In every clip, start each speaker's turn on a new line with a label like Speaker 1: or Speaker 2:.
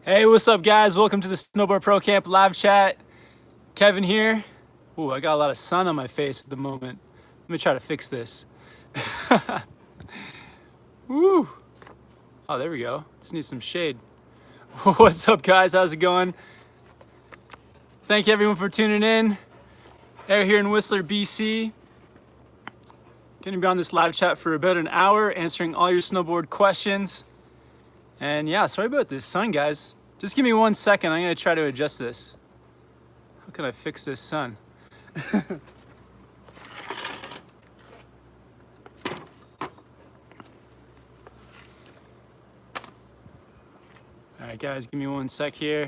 Speaker 1: Hey, what's up guys? Welcome to the Snowboard Pro Camp live chat. Kevin here. Ooh, I got a lot of sun on my face at the moment. Let me try to fix this. Woo! Oh, there we go. Just need some shade. What's up guys? How's it going? Thank you everyone for tuning in. Eric here in Whistler, BC. Gonna be on this live chat for about an hour, answering all your snowboard questions. And yeah, sorry about this sun, guys. Just give me 1 second. I'm gonna try to adjust this. How can I fix this sun? All right, guys, give me 1 sec here.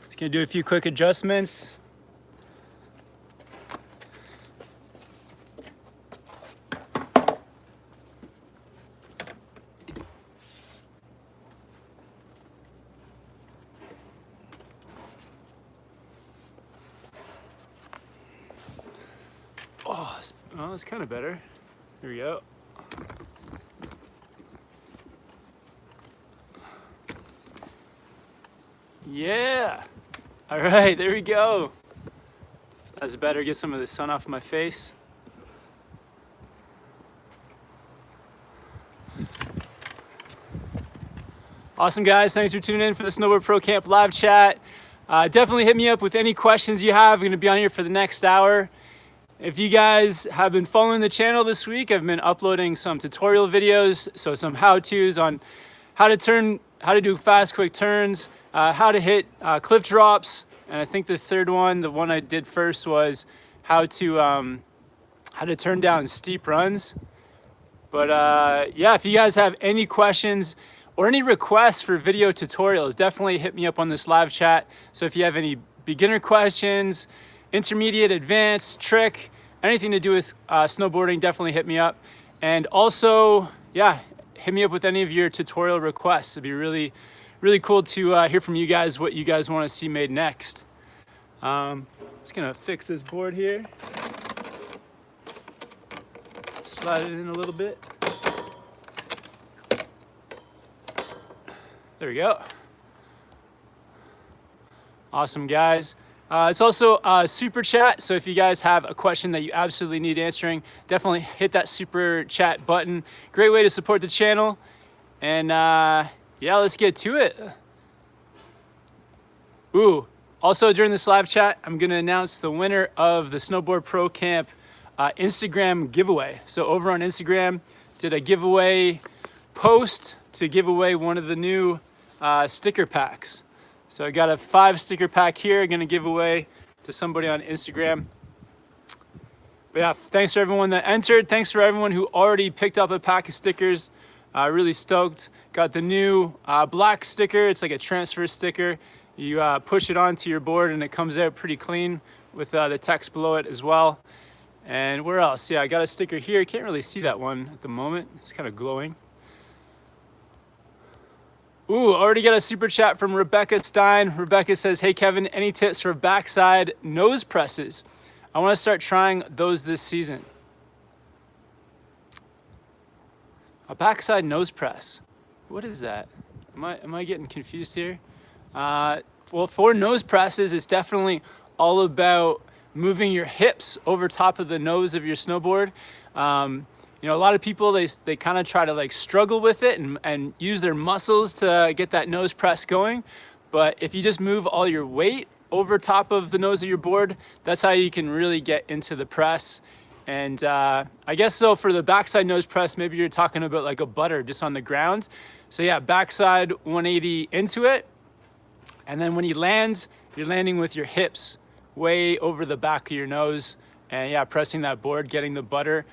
Speaker 1: Just gonna do a few quick adjustments. Oh, that's kind of better. Here we go. Yeah. All right, there we go. That's better. Get some of the sun off my face. Awesome, guys. Thanks for tuning in for the Snowboard Pro Camp live chat. Definitely hit me up with any questions you have. I'm going to be on here for the next hour. If you guys have been following the channel this week, I've been uploading some tutorial videos, so some how-tos on how to do fast, quick turns, how to hit cliff drops, and I think the third one, the one I did first, was how to turn down steep runs. But yeah, if you guys have any questions or any requests for video tutorials, definitely hit me up on this live chat. So if you have any beginner questions, intermediate, advanced, trick, anything to do with snowboarding, definitely hit me up. And also, yeah, hit me up with any of your tutorial requests. It'd be really, really cool to hear from you guys what you guys want to see made next. Just gonna fix this board here. Slide it in a little bit. There we go. Awesome, guys. It's also a super chat, so if you guys have a question that you absolutely need answering, definitely hit that super chat button. Great way to support the channel. And yeah, let's get to it. Ooh, also during this live chat, I'm gonna announce the winner of the Snowboard Pro Camp Instagram giveaway. So over on Instagram, did a giveaway post to give away one of the new sticker packs. So I got a 5 sticker pack here, I'm gonna give away to somebody on Instagram. But yeah, thanks for everyone that entered. Thanks for everyone who already picked up a pack of stickers. Really stoked. Got the new black sticker. It's like a transfer sticker. You push it onto your board and it comes out pretty clean with the text below it as well. And where else? Yeah, I got a sticker here. Can't really see that one at the moment. It's kind of glowing. Ooh, already got a super chat from Rebecca Stein. Rebecca says, hey Kevin, any tips for backside nose presses? I want to start trying those this season. A backside nose press. What is that? Am I getting confused here? Well, for nose presses, it's definitely all about moving your hips over top of the nose of your snowboard. You know, a lot of people, they kind of try to like struggle with it and use their muscles to get that nose press going. But if you just move all your weight over top of the nose of your board, that's how you can really get into the press. And I guess so for the backside nose press, maybe you're talking about like a butter just on the ground. So yeah, backside 180 into it. And then when you land, you're landing with your hips way over the back of your nose. And yeah, pressing that board, getting the butter.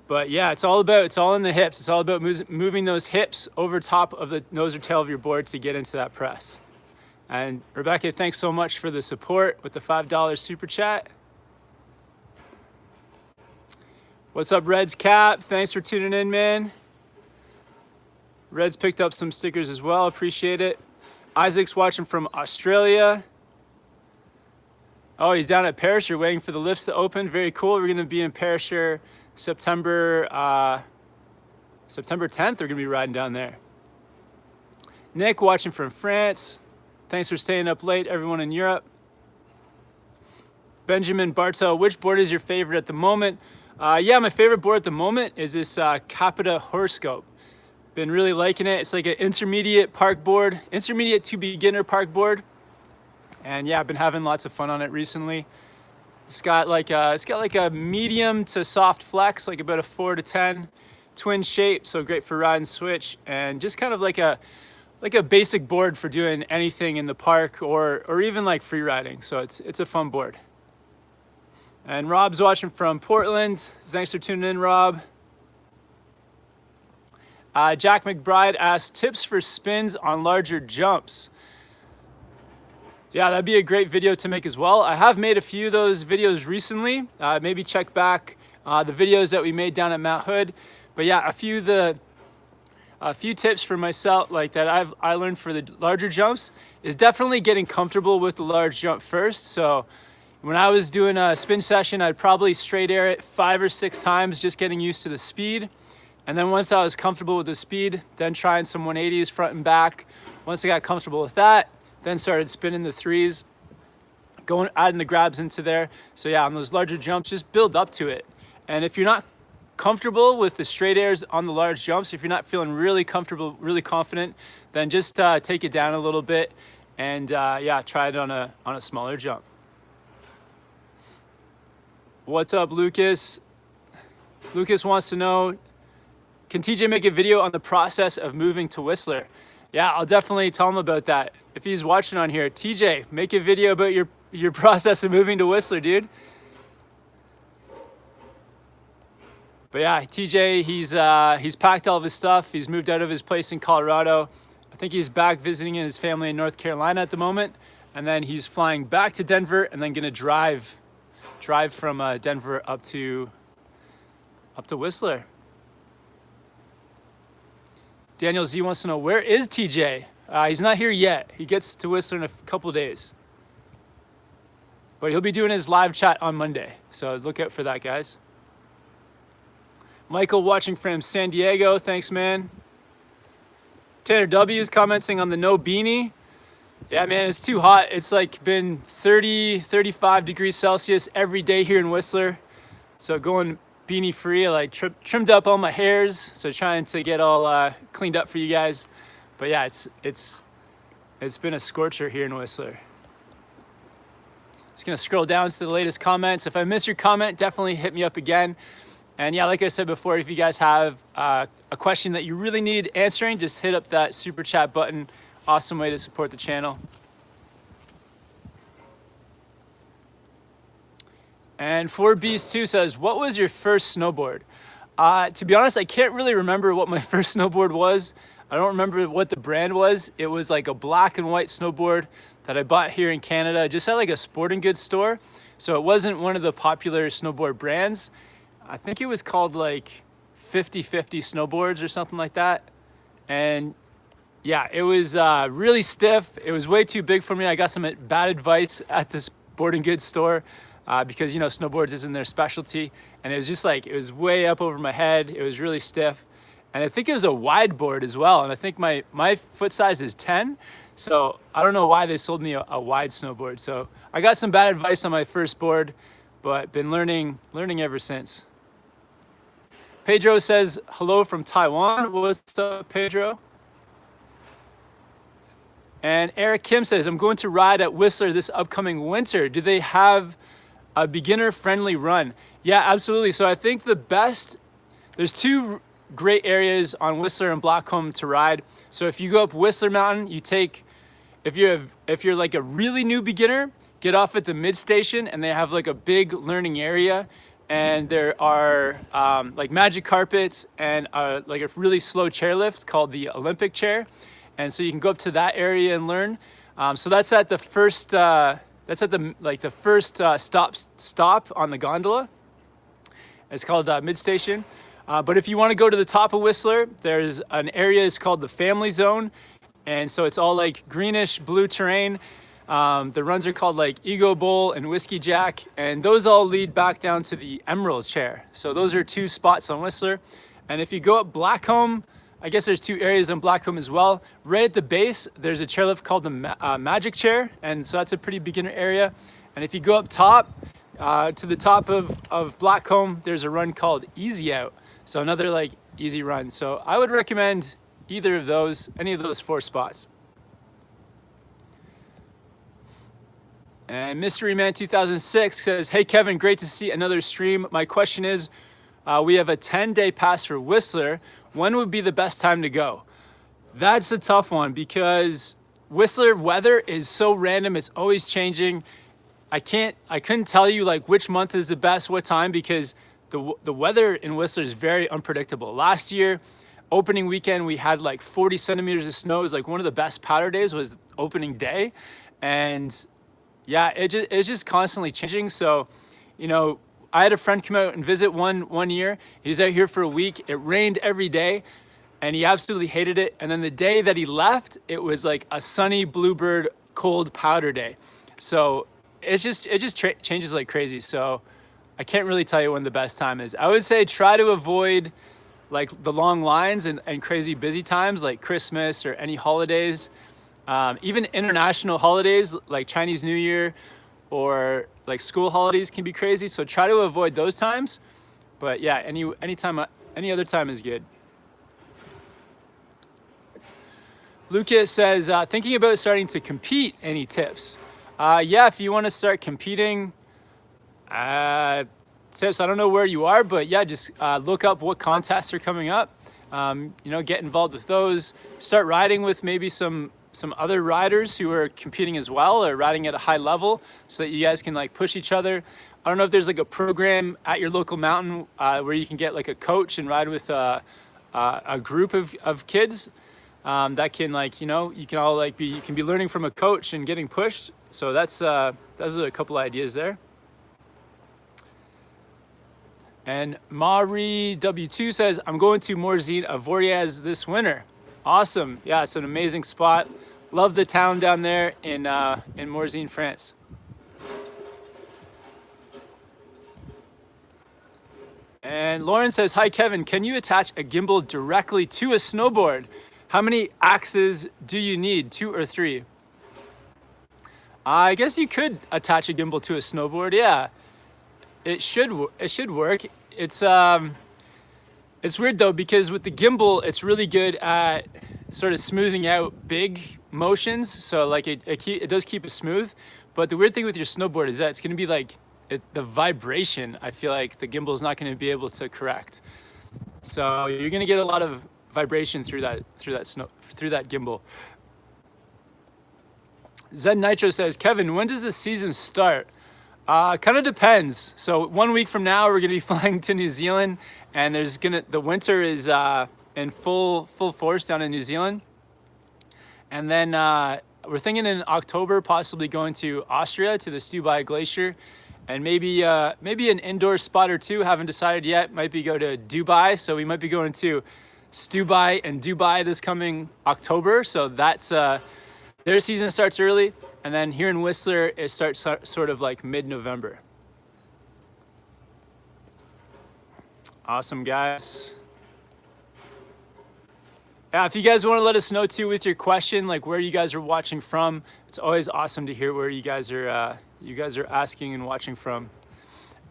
Speaker 1: But yeah, it's all in the hips. It's all about moving those hips over top of the nose or tail of your board to get into that press. And Rebecca, thanks so much for the support with the $5 super chat. What's up, Reds Cap? Thanks for tuning in, man. Red's picked up some stickers as well. Appreciate it. Isaac's watching from Australia. Oh, he's down at Perisher waiting for the lifts to open. Very cool. We're going to be in Perisher September 10th. We're going to be riding down there. Nick watching from France. Thanks for staying up late, everyone in Europe. Benjamin Bartow, which board is your favorite at the moment? Yeah, my favorite board at the moment is this Capita Horoscope. Been really liking it. It's like an intermediate park board, intermediate to beginner park board. And yeah, I've been having lots of fun on it recently. It's got like a medium to soft flex, like about a 4 to 10 twin shape, so great for ride and switch, and just kind of like a basic board for doing anything in the park or even like free riding. So it's a fun board. And Rob's watching from Portland. Thanks for tuning in, Rob. Jack McBride asked, tips for spins on larger jumps. Yeah, that'd be a great video to make as well. I have made a few of those videos recently. Maybe check back the videos that we made down at Mount Hood. But yeah, a few tips for myself like that I learned for the larger jumps is definitely getting comfortable with the large jump first. So when I was doing a spin session, I'd probably straight air it 5 or 6 times, just getting used to the speed. And then once I was comfortable with the speed, then trying some 180s front and back. Once I got comfortable with that, then started spinning the 3s, adding the grabs into there. So yeah, on those larger jumps, just build up to it. And if you're not comfortable with the straight airs on the large jumps, if you're not feeling really comfortable, really confident, then just take it down a little bit and yeah, try it on a smaller jump. What's up, Lucas? Lucas wants to know, can TJ make a video on the process of moving to Whistler? Yeah, I'll definitely tell him about that. If he's watching on here, TJ, make a video about your process of moving to Whistler, dude. But yeah, TJ, he's packed all of his stuff. He's moved out of his place in Colorado. I think he's back visiting his family in North Carolina at the moment. And then he's flying back to Denver and then gonna drive from Denver up to Whistler. Daniel Z wants to know, where is TJ? He's not here yet. He gets to Whistler in a couple days. But he'll be doing his live chat on Monday. So look out for that, guys. Michael watching from San Diego. Thanks, man. Tanner W is commenting on the no beanie. Yeah, man, it's too hot. It's like been 30, 35 degrees Celsius every day here in Whistler. So going beanie free. I like trimmed up all my hairs. So trying to get all cleaned up for you guys. But yeah, it's been a scorcher here in Whistler. Just gonna scroll down to the latest comments. If I miss your comment, definitely hit me up again. And yeah, like I said before, if you guys have a question that you really need answering, just hit up that super chat button. Awesome way to support the channel. And 4Bs2 says, what was your first snowboard? To be honest, I can't really remember what my first snowboard was. I don't remember what the brand was. It was like a black and white snowboard that I bought here in Canada, just at like a sporting goods store. So it wasn't one of the popular snowboard brands. I think it was called like 50/50 snowboards or something like that. And yeah, it was really stiff. It was way too big for me. I got some bad advice at this sporting goods store because, you know, snowboards isn't their specialty. And it was just like, it was way up over my head. It was really stiff. And I think it was a wide board as well. And I think my foot size is 10. So I don't know why they sold me a wide snowboard. So I got some bad advice on my first board, but been learning ever since. Pedro says, hello from Taiwan. What's up, Pedro? And Eric Kim says, I'm going to ride at Whistler this upcoming winter. Do they have a beginner-friendly run? Yeah, absolutely. So I think there's 2 great areas on Whistler and Blackcomb to ride. So if you go up Whistler Mountain, if you're like a really new beginner, get off at the mid station, and they have like a big learning area, and there are like magic carpets and like a really slow chairlift called the Olympic chair, and so you can go up to that area and learn. So that's at the first stop on the gondola. It's called mid station. But if you want to go to the top of Whistler, there's an area, it's called the Family Zone. And so it's all like greenish blue terrain. The runs are called like Ego Bowl and Whiskey Jack, and those all lead back down to the Emerald Chair. So those are 2 spots on Whistler. And if you go up Blackcomb, I guess there's 2 areas on Blackcomb as well. Right at the base, there's a chairlift called the Magic Chair, and so that's a pretty beginner area. And if you go up top, to the top of Blackcomb, there's a run called Easy Out. So another like easy run. So I would recommend either of those, any of those 4 spots. And Mystery Man 2006 says, hey Kevin, great to see another stream. My question is, we have a 10-day pass for Whistler. When would be the best time to go? That's a tough one because Whistler weather is so random. It's always changing. I couldn't tell you like which month is the best, what time, because the weather in Whistler is very unpredictable. Last year, opening weekend, we had like 40 centimeters of snow. It was like one of the best powder days was opening day. And yeah, it's just constantly changing. So, you know, I had a friend come out and visit one year. He was out here for a week. It rained every day and he absolutely hated it. And then the day that he left, it was like a sunny bluebird cold powder day. So it just changes like crazy. So I can't really tell you when the best time is. I would say try to avoid like the long lines and crazy busy times like Christmas or any holidays. Even international holidays like Chinese New Year or like school holidays can be crazy. So try to avoid those times. But yeah, any other time is good. Lucas says, thinking about starting to compete, any tips? Yeah, if you want to start competing, tips, I don't know where you are, but yeah, just look up what contests are coming up. You know, get involved with those. Start riding with maybe some other riders who are competing as well or riding at a high level so that you guys can like push each other. I don't know if there's like a program at your local mountain where you can get like a coach and ride with a group of kids that can like, you know, you can all like you can be learning from a coach and getting pushed. So those are a couple ideas there. And Mari W2 says, I'm going to Morzine Avoriaz this winter. Awesome. Yeah, it's an amazing spot. Love the town down there in Morzine, France. And Lauren says, hi Kevin, can you attach a gimbal directly to a snowboard? How many axes do you need, 2 or 3? I guess you could attach a gimbal to a snowboard, yeah. It should work. It's weird though, because with the gimbal, it's really good at sort of smoothing out big motions. So like it does keep it smooth. But the weird thing with your snowboard is that it's gonna be like, the vibration, I feel like the gimbal is not gonna be able to correct. So you're gonna get a lot of vibration through that gimbal. Zen Nitro says, Kevin, when does the season start? Kind of depends. So 1 week from now, we're gonna be flying to New Zealand, and the winter is in full force down in New Zealand. And then we're thinking in October, possibly going to Austria to the Stubai Glacier, and maybe an indoor spot or 2. Haven't decided yet. Might be go to Dubai. So we might be going to Stubai and Dubai this coming October. So that's their season starts early. And then here in Whistler, it starts sort of like mid-November. Awesome, guys. Yeah, if you guys want to let us know too with your question, like where you guys are watching from, it's always awesome to hear where you guys are asking and watching from.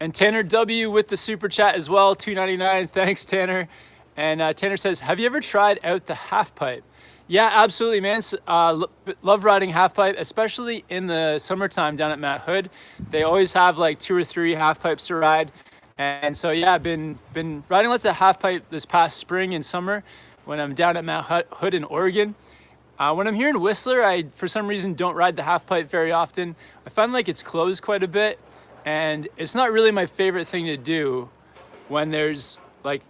Speaker 1: And Tanner W with the super chat as well, $2.99. Thanks, Tanner. And Tanner says, have you ever tried out the half pipe? Yeah, absolutely, man. Love riding half pipe, especially in the summertime down at Mount Hood. They always have like 2 or 3 half pipes to ride. And so, yeah, I've been riding lots of half pipe this past spring and summer when I'm down at Mount Hood in Oregon. When I'm here in Whistler, I, for some reason, don't ride the half pipe very often. I find like it's closed quite a bit, and it's not really my favorite thing to do when there's like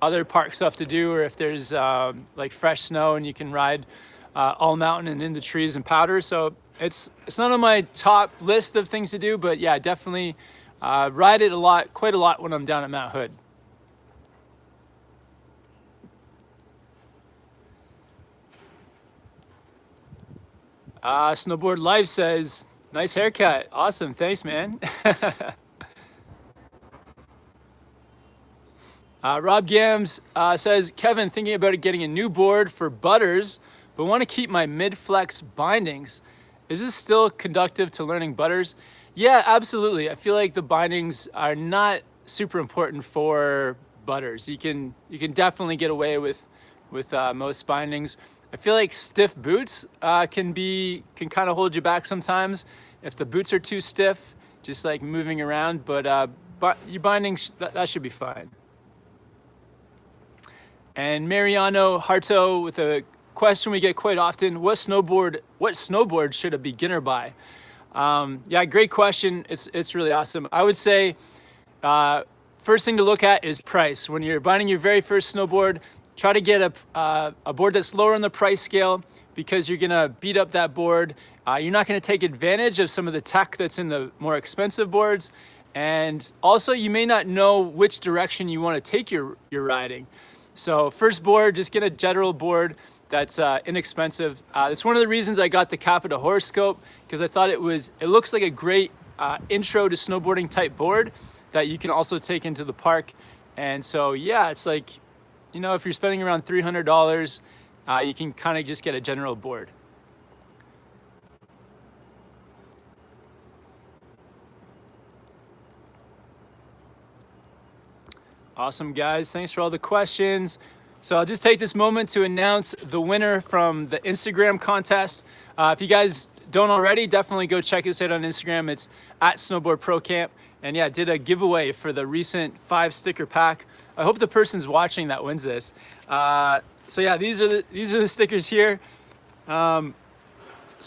Speaker 1: other park stuff to do, or if there's like fresh snow and you can ride all mountain and in the trees and powder. So it's not on my top list of things to do, but yeah, definitely ride it quite a lot when I'm down at Mount Hood. Snowboard Life says, nice haircut. Awesome. Thanks, man. Rob Gams says, Kevin, thinking about getting a new board for butters, but want to keep my mid-flex bindings. Is this still conducive to learning butters? Yeah, absolutely. I feel like the bindings are not super important for butters. You can definitely get away with most bindings. I feel like stiff boots can kind of hold you back sometimes if the boots are too stiff, just like moving around. But your bindings, that should be fine. And Mariano Harto with a question we get quite often: what snowboard should a beginner buy? Yeah, great question. It's really awesome. I would say first thing to look at is price. When you're buying your very first snowboard, try to get a board that's lower on the price scale, because you're gonna beat up that board. You're not gonna take advantage of some of the tech that's in the more expensive boards. And also, you may not know which direction you wanna take your riding. So first board, just get a general board that's inexpensive. It's one of the reasons I got the Capita horoscope, because I thought it looks like a great intro to snowboarding type board that you can also take into the park. And so yeah, it's like, you know, if you're spending around $300, you can kind of just get a general board. Awesome, guys. Thanks for all the questions. So I'll just take this moment to announce the winner from the Instagram contest. If you guys don't already, definitely go check us out on Instagram. It's at SnowboardProCamp. And yeah, did a giveaway for the recent 5 sticker pack. I hope the person's watching that wins this. So yeah, these are the stickers here. So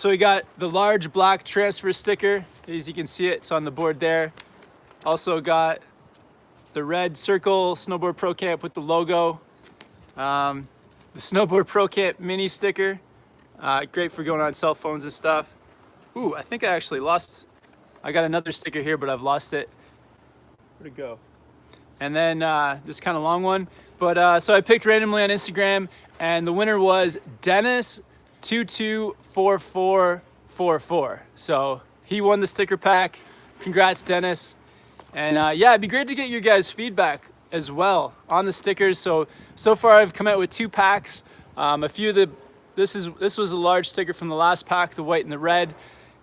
Speaker 1: we got the large black transfer sticker. As you can see, it's on the board there. Also got the red circle Snowboard Pro Camp with the logo. The Snowboard Pro Camp mini sticker. Great for going on cell phones and stuff. Ooh, I think I actually lost. I got another sticker here, but I've lost it. Where'd it go? And then this kind of long one. But so I picked randomly on Instagram, and the winner was Dennis224444. So he won the sticker pack. Congrats, Dennis. And yeah, it'd be great to get your guys' feedback as well on the stickers. So far I've come out with 2 packs. This was a large sticker from the last pack, the white and the red.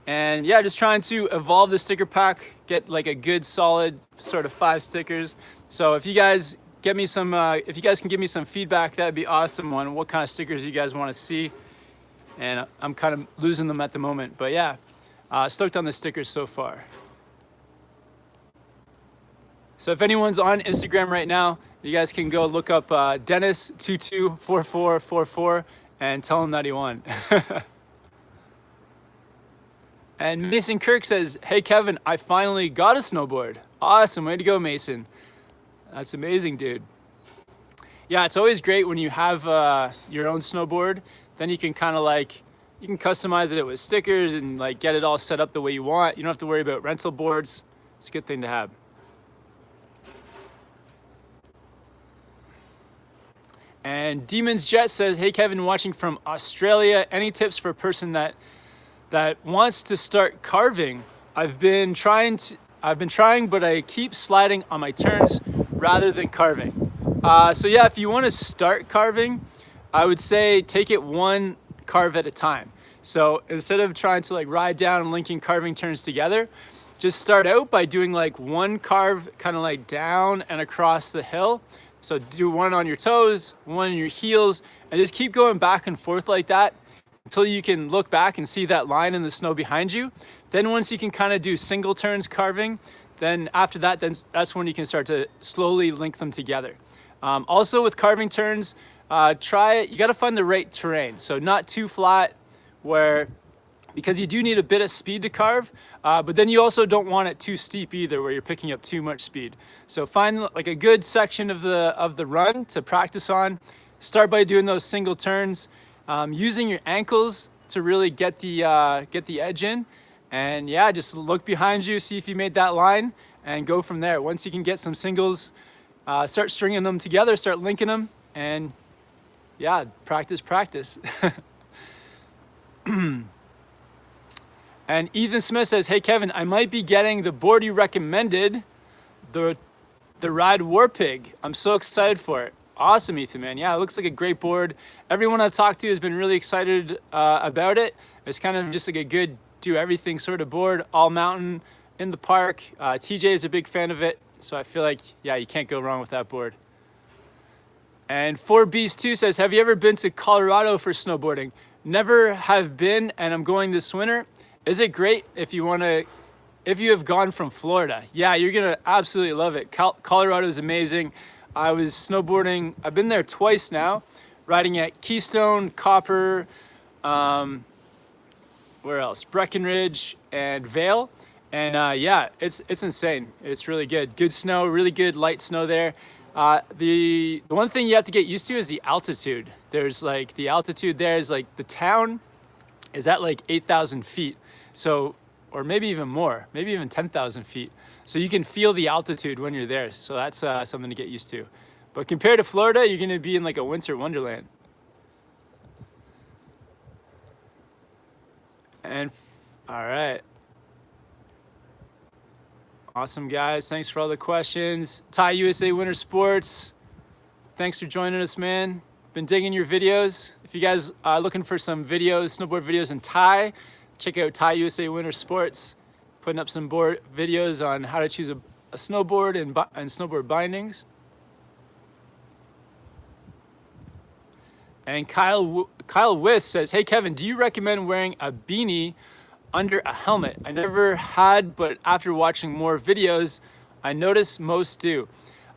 Speaker 1: And yeah, just trying to evolve the sticker pack, get like a good solid sort of 5 stickers. So if you guys can give me some feedback, that'd be awesome on what kind of stickers you guys want to see. And I'm kind of losing them at the moment, but yeah, stoked on the stickers so far. So if anyone's on Instagram right now, you guys can go look up Dennis224444 and tell him that he won. And Mason Kirk says, hey Kevin, I finally got a snowboard. Awesome, way to go, Mason. That's amazing, dude. Yeah, it's always great when you have your own snowboard. Then you can kind of like, you can customize it with stickers and like get it all set up the way you want. You don't have to worry about rental boards. It's a good thing to have. And Demons Jet says, hey Kevin, watching from Australia. Any tips for a person that wants to start carving? I've been trying, but I keep sliding on my turns rather than carving. So yeah, if you want to start carving, I would say take it one carve at a time. So instead of trying to like ride down and linking carving turns together, just start out by doing like one carve kind of like down and across the hill. So do one on your toes, one on your heels, and just keep going back and forth like that until you can look back and see that line in the snow behind you. Then once you can kind of do single turns carving, then after that, that's when you can start to slowly link them together. Also with carving turns, you gotta find the right terrain. So not too flat, because you do need a bit of speed to carve, but then you also don't want it too steep either, where you're picking up too much speed. So find like a good section of the run to practice on. Start by doing those single turns, using your ankles to really get the edge in. And yeah, just look behind you, see if you made that line, and go from there. Once you can get some singles, start stringing them together, start linking them, and yeah, practice. And Ethan Smith says, hey Kevin, I might be getting the board you recommended, the Ride Warpig. I'm so excited for it. Awesome, Ethan, man. Yeah, it looks like a great board. Everyone I've talked to has been really excited about it. It's kind of just like a good do everything sort of board, all mountain in the park. TJ is a big fan of it, so I feel like, yeah, you can't go wrong with that board. And 4Beast2 says, have you ever been to Colorado for snowboarding? Never have been, and I'm going this winter. Is it great if you have gone from Florida? Yeah, you're gonna absolutely love it. Colorado is amazing. I was snowboarding, I've been there twice now, riding at Keystone, Copper, where else? Breckenridge and Vail. And yeah, it's insane. It's really good. Good snow, really good light snow there. The one thing you have to get used to is the altitude. There's like, the altitude there is like, the town is at like 8,000 feet. So, or maybe even more, maybe even 10,000 feet. So you can feel the altitude when you're there. So that's something to get used to. But compared to Florida, you're gonna be in like a winter wonderland. And all right. Awesome, guys. Thanks for all the questions. Thai USA Winter Sports. Thanks for joining us, man. Been digging your videos. If you guys are looking for some videos, snowboard videos in Thai, check out Thai USA Winter Sports. Putting up some board videos on how to choose a snowboard and snowboard bindings. And Kyle Wiss says, hey Kevin, do you recommend wearing a beanie under a helmet? I never had, but after watching more videos, I noticed most do.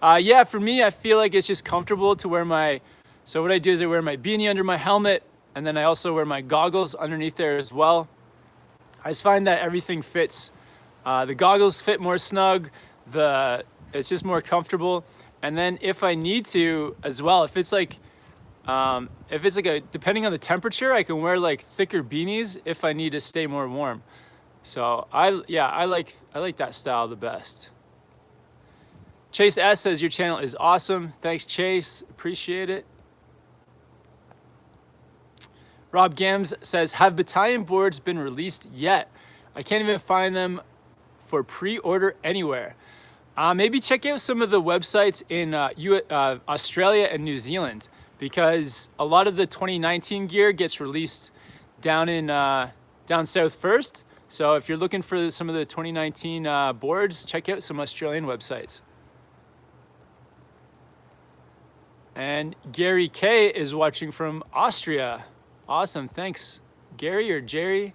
Speaker 1: Yeah, for me, I feel like it's just comfortable to wear so what I do is I wear my beanie under my helmet, and then I also wear my goggles underneath there as well. I just find that everything fits. The goggles fit more snug, it's just more comfortable. And then if I need to as well, if it's like depending on the temperature, I can wear like thicker beanies if I need to stay more warm. So I like that style the best. Chase S says your channel is awesome. Thanks, Chase. Appreciate it. Rob Gams says, have battalion boards been released yet? I can't even find them for pre-order anywhere. Maybe check out some of the websites in Australia and New Zealand, because a lot of the 2019 gear gets released down south first. So if you're looking for some of the 2019 boards, check out some Australian websites. And Gary K is watching from Austria. Awesome, thanks Gary or Jerry.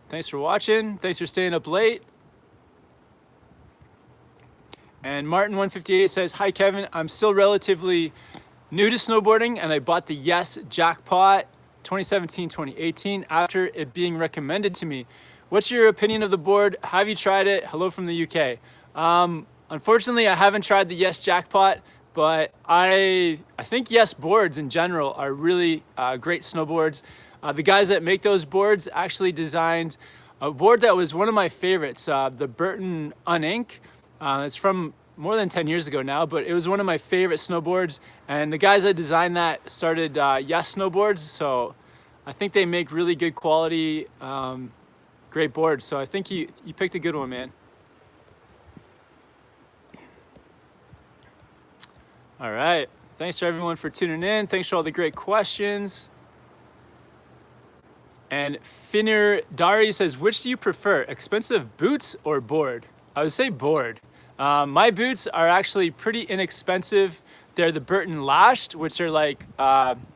Speaker 1: Thanks for watching, thanks for staying up late. And Martin158 says, hi Kevin, I'm still relatively new to snowboarding and I bought the Yes Jackpot 2017-2018 after it being recommended to me. What's your opinion of the board? Have you tried it? Hello from the UK. Unfortunately, I haven't tried the Yes Jackpot, but I think Yes boards in general are really great snowboards. The guys that make those boards actually designed a board that was one of my favorites, the Burton Unink. It's from more than 10 years ago now, but it was one of my favorite snowboards. And the guys that designed that started Yes Snowboards, so I think they make really good quality, great boards. So I think you picked a good one, man. All right, thanks for everyone for tuning in. Thanks for all the great questions. And Finner Dari says, which do you prefer, expensive boots or board? I would say board. My boots are actually pretty inexpensive. They're the Burton Lashed, which are like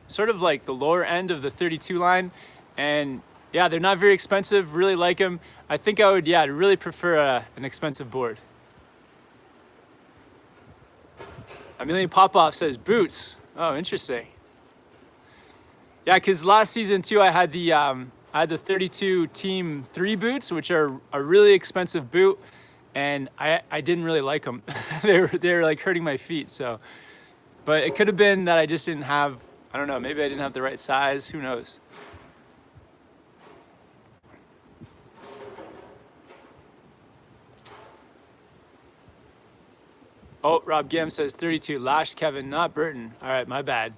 Speaker 1: sort of like the lower end of the 32 line. And yeah, they're not very expensive, really like them. I think I would, yeah, really prefer an expensive board. Amelia Popoff says boots. Oh, interesting. Yeah, because last season too, I had the 32 Team 3 boots, which are a really expensive boot, and I didn't really like them. they were like hurting my feet. So, but it could have been that I just didn't have, I don't know, maybe I didn't have the right size. Who knows? Oh, Rob Gam says 32 Lashed Kevin, not Burton. All right, my bad.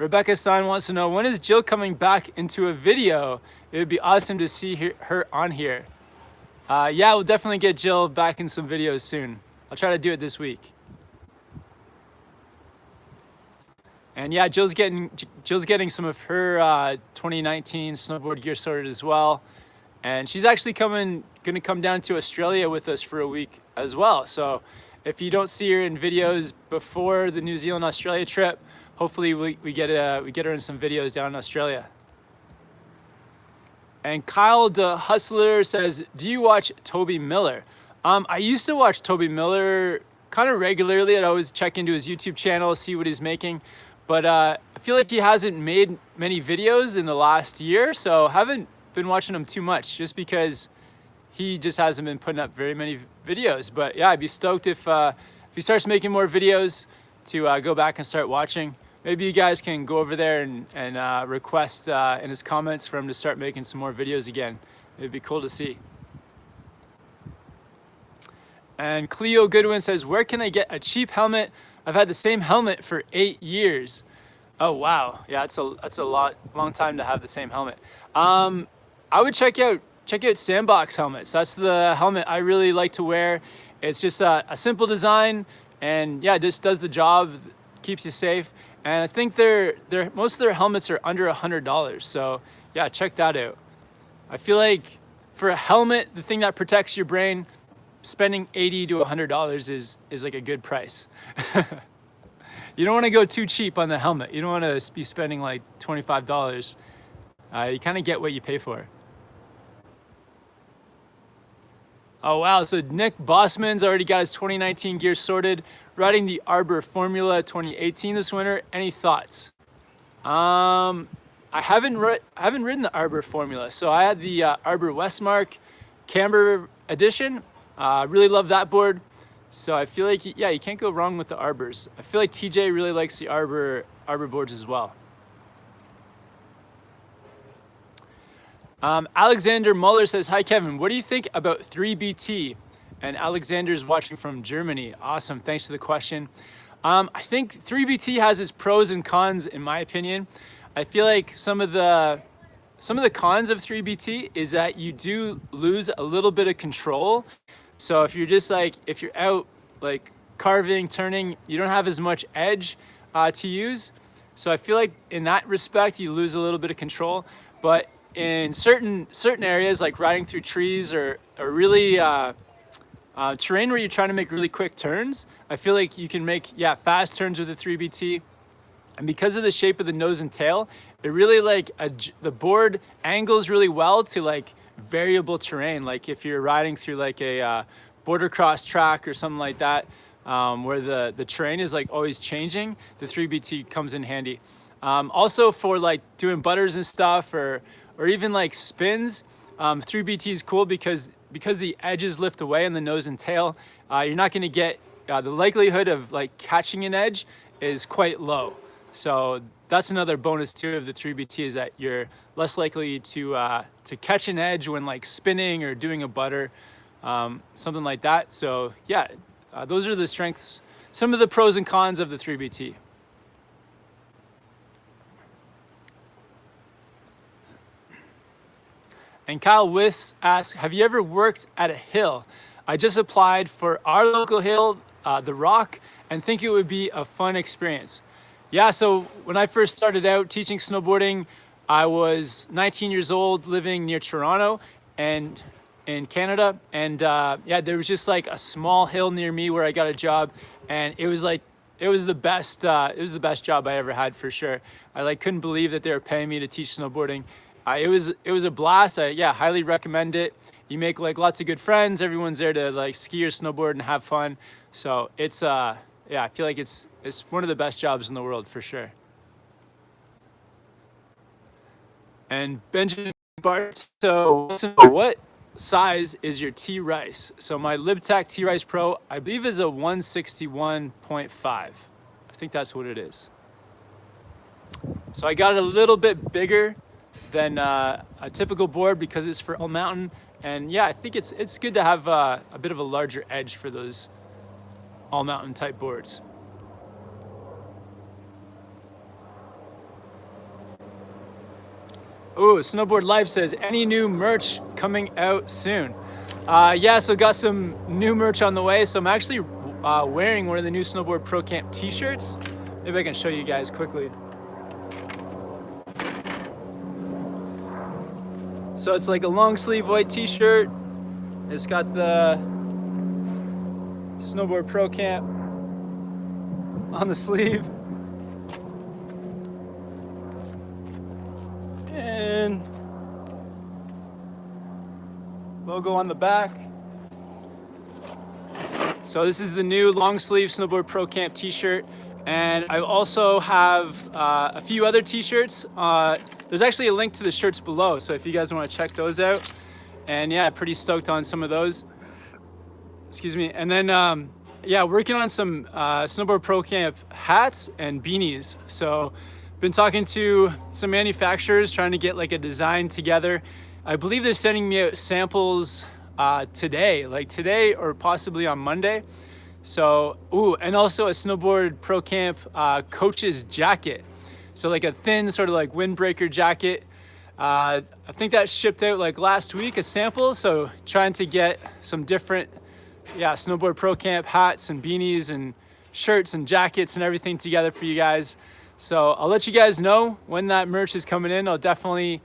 Speaker 1: Rebecca Stein wants to know, when is Jill coming back into a video? It would be awesome to see her on here. Yeah, we'll definitely get Jill back in some videos soon. I'll try to do it this week. And yeah, Jill's getting some of her 2019 snowboard gear sorted as well. And she's actually gonna come down to Australia with us for a week as well. So if you don't see her in videos before the New Zealand Australia trip, hopefully we get her in some videos down in Australia. And Kyle the Hustler says, do you watch Toby Miller? I used to watch Toby Miller kind of regularly. I'd always check into his YouTube channel, see what he's making. But I feel like he hasn't made many videos in the last year, so haven't been watching him too much just because he just hasn't been putting up very many videos. But yeah, I'd be stoked if he starts making more videos to go back and start watching. Maybe you guys can go over there and request in his comments for him to start making some more videos again. It'd be cool to see. And Cleo Goodwin says, where can I get a cheap helmet? I've had the same helmet for 8 years. Oh wow, yeah, that's a long time to have the same helmet. I would check out Sandbox helmets. That's the helmet I really like to wear. It's just a simple design, and yeah, it just does the job, keeps you safe. And I think most of their helmets are under $100. So yeah, check that out. I feel like for a helmet, the thing that protects your brain, spending $80 to $100 is like a good price. You don't want to go too cheap on the helmet. You don't want to be spending like $25. You kind of get what you pay for. Oh wow, so Nick Bossman's already got his 2019 gear sorted, riding the Arbor Formula 2018 this winter. Any thoughts? I haven't ridden the Arbor Formula, so I had the Arbor Westmark Camber Edition. Really love that board. So I feel like, yeah, you can't go wrong with the Arbors. I feel like TJ really likes the Arbor boards as well. Alexander Muller says, hi Kevin, what do you think about 3BT? And Alexander's watching from Germany. Awesome, thanks for the question. I think 3BT has its pros and cons in my opinion. I feel like some of the cons of 3BT is that you do lose a little bit of control. So if you're out like carving, turning, you don't have as much edge to use. So I feel like in that respect, you lose a little bit of control. But in certain areas, like riding through trees or really terrain where you're trying to make really quick turns, I feel like you can make fast turns with the 3BT. And because of the shape of the nose and tail, it really the board angles really well to like variable terrain. Like if you're riding through like a border cross track or something like that, where the terrain is like always changing, the 3BT comes in handy. Also for like doing butters and stuff or even like spins, 3BT is cool because the edges lift away in the nose and tail, you're not going to get the likelihood of like catching an edge is quite low. So that's another bonus too of the 3BT is that you're less likely to catch an edge when like spinning or doing a butter, something like that. So yeah, those are the strengths, some of the pros and cons of the 3BT. And Kyle Wiss asks, have you ever worked at a hill? I just applied for our local hill, The Rock, and think it would be a fun experience. Yeah, so when I first started out teaching snowboarding, I was 19 years old living near Toronto and in Canada. And yeah, there was just like a small hill near me where I got a job. And it was the best job I ever had for sure. I like couldn't believe that they were paying me to teach snowboarding. It was a blast. Yeah, highly recommend it. You make like lots of good friends. Everyone's there to like ski or snowboard and have fun. So it's yeah, I feel like it's one of the best jobs in the world for sure. And Benjamin Bart, so what size is your T-Rice? So my LibTac T-Rice Pro, I believe is a 161.5. I think that's what it is. So I got a little bit bigger than a typical board because it's for all mountain. And yeah, I think it's good to have a bit of a larger edge for those all mountain type boards. Oh, Snowboard Life says, any new merch coming out soon? Yeah, so got some new merch on the way. So I'm actually wearing one of the new Snowboard Pro Camp t-shirts. Maybe I can show you guys quickly. So it's like a long sleeve white t-shirt. It's got the Snowboard Pro Camp on the sleeve. And logo on the back. So this is the new long sleeve Snowboard Pro Camp t-shirt. And I also have a few other t-shirts. There's actually a link to the shirts below, so if you guys want to check those out. And yeah, pretty stoked on some of those. Excuse me. And then yeah, working on some Snowboard Pro Camp hats and beanies. So been talking to some manufacturers trying to get like a design together. I believe they're sending me out samples today, like today or possibly on Monday. So, ooh, and also a Snowboard Pro Camp coach's jacket. So like a thin sort of like windbreaker jacket. I think that shipped out like last week, a sample. So trying to get some different, yeah, Snowboard Pro Camp hats and beanies and shirts and jackets and everything together for you guys. So I'll let you guys know when that merch is coming in. I'll definitely,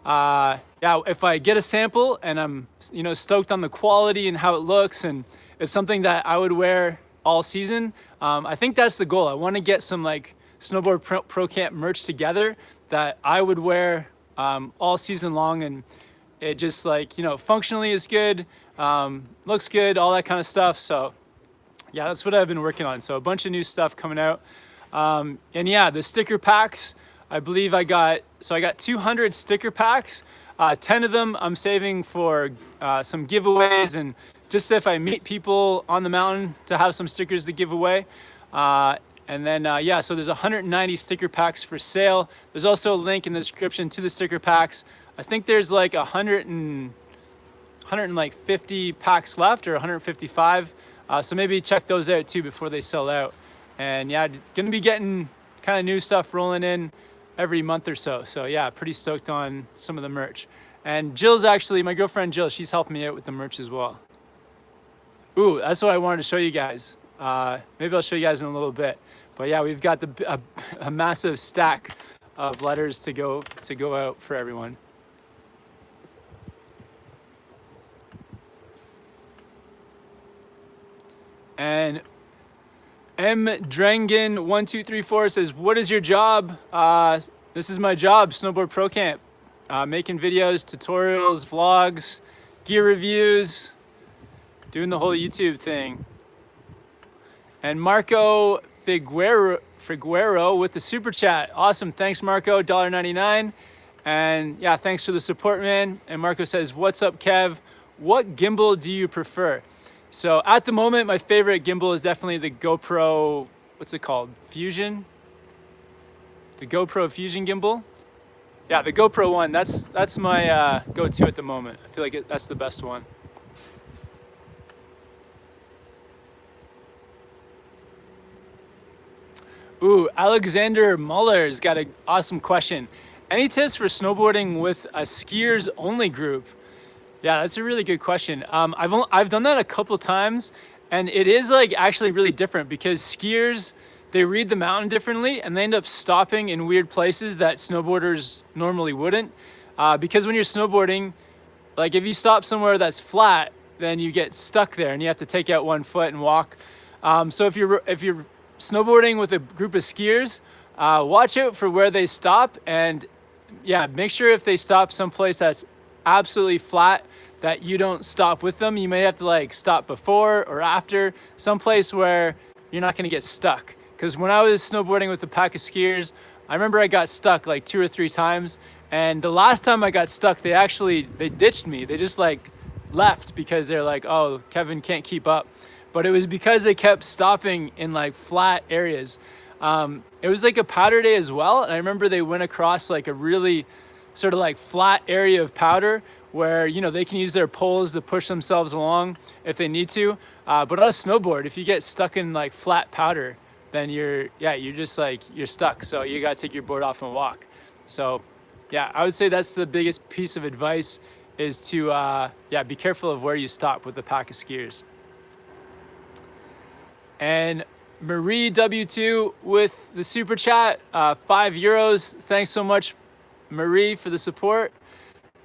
Speaker 1: yeah, if I get a sample and I'm, you know, stoked on the quality and how it looks and it's something that I would wear all season. I think that's the goal. I want to get some like Snowboard Pro Camp merch together that I would wear all season long, and it just like, you know, functionally is good, looks good, all that kind of stuff. So yeah, that's what I've been working on. So a bunch of new stuff coming out. And yeah, the sticker packs, I believe I got 200 sticker packs. 10 of them I'm saving for some giveaways and just if I meet people on the mountain to have some stickers to give away. And then, yeah, so there's 190 sticker packs for sale. There's also a link in the description to the sticker packs. I think there's like 150 packs left or 155. So maybe check those out too before they sell out. And yeah, gonna be getting kind of new stuff rolling in every month or so. So yeah, pretty stoked on some of the merch. And Jill's actually, my girlfriend Jill, she's helping me out with the merch as well. Ooh, that's what I wanted to show you guys. Maybe I'll show you guys in a little bit. But yeah, we've got a massive stack of letters to go out for everyone. And M Drangen 1234 says, "What is your job?" This is my job, Snowboard Pro Camp, making videos, tutorials, vlogs, gear reviews, doing the whole YouTube thing. And Marco Figuero with the super chat. Awesome, thanks Marco, $1.99. And yeah, thanks for the support, man. And Marco says, "What's up, Kev? What gimbal do you prefer?" So at the moment, my favorite gimbal is definitely the GoPro, what's it called? Fusion? The GoPro Fusion gimbal? Yeah, the GoPro one, that's my go-to at the moment. I feel like that's the best one. Ooh, Alexander Muller's got an awesome question. Any tips for snowboarding with a skiers only group? Yeah, that's a really good question. I've done that a couple times, and it is like actually really different because skiers, they read the mountain differently and they end up stopping in weird places that snowboarders normally wouldn't. Because when you're snowboarding, like if you stop somewhere that's flat, then you get stuck there and you have to take out one foot and walk. So if you're snowboarding with a group of skiers, watch out for where they stop, and yeah, make sure if they stop someplace that's absolutely flat that you don't stop with them. You may have to like stop before or after, someplace where you're not gonna get stuck. Because when I was snowboarding with a pack of skiers, I remember I got stuck like 2 or 3 times, and the last time I got stuck, they ditched me. They just like left because they're like, "Oh, Kevin can't keep up." But it was because they kept stopping in like flat areas. It was like a powder day as well, and I remember they went across like a really sort of like flat area of powder where, you know, they can use their poles to push themselves along if they need to. But on a snowboard, if you get stuck in like flat powder, then you're just like, you're stuck. So you gotta take your board off and walk. So yeah, I would say that's the biggest piece of advice is to, yeah, be careful of where you stop with the pack of skiers. And Marie W2 with the super chat, €5. Thanks so much, Marie, for the support.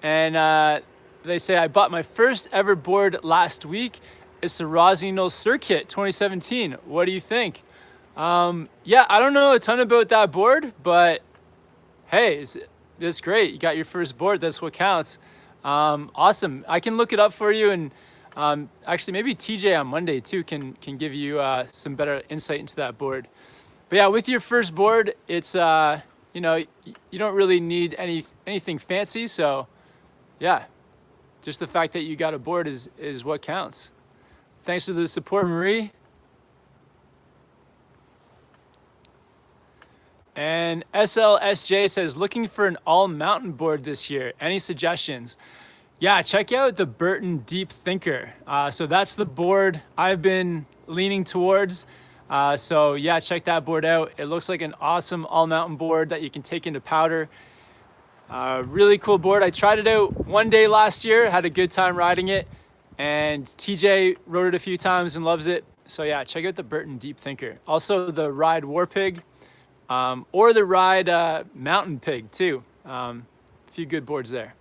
Speaker 1: And they say, I bought my first ever board last week. It's the Rossignol Circuit 2017. What do you think? Yeah, I don't know a ton about that board, but hey, it's great. You got your first board. That's what counts. Awesome. I can look it up for you, and actually maybe TJ on Monday too can give you some better insight into that board. But yeah, with your first board, it's you know, you don't really need anything fancy. So yeah, just the fact that you got a board is what counts. Thanks for the support, Marie. And SLSJ says, looking for an all mountain board this year. Any suggestions? Yeah, check out the Burton Deep Thinker. So that's the board I've been leaning towards. So yeah, check that board out. It looks like an awesome all mountain board that you can take into powder. Really cool board. I tried it out one day last year, had a good time riding it, and TJ rode it a few times and loves it. So yeah, check out the Burton Deep Thinker. Also the Ride War Pig, or the Ride Mountain Pig too. A few good boards there.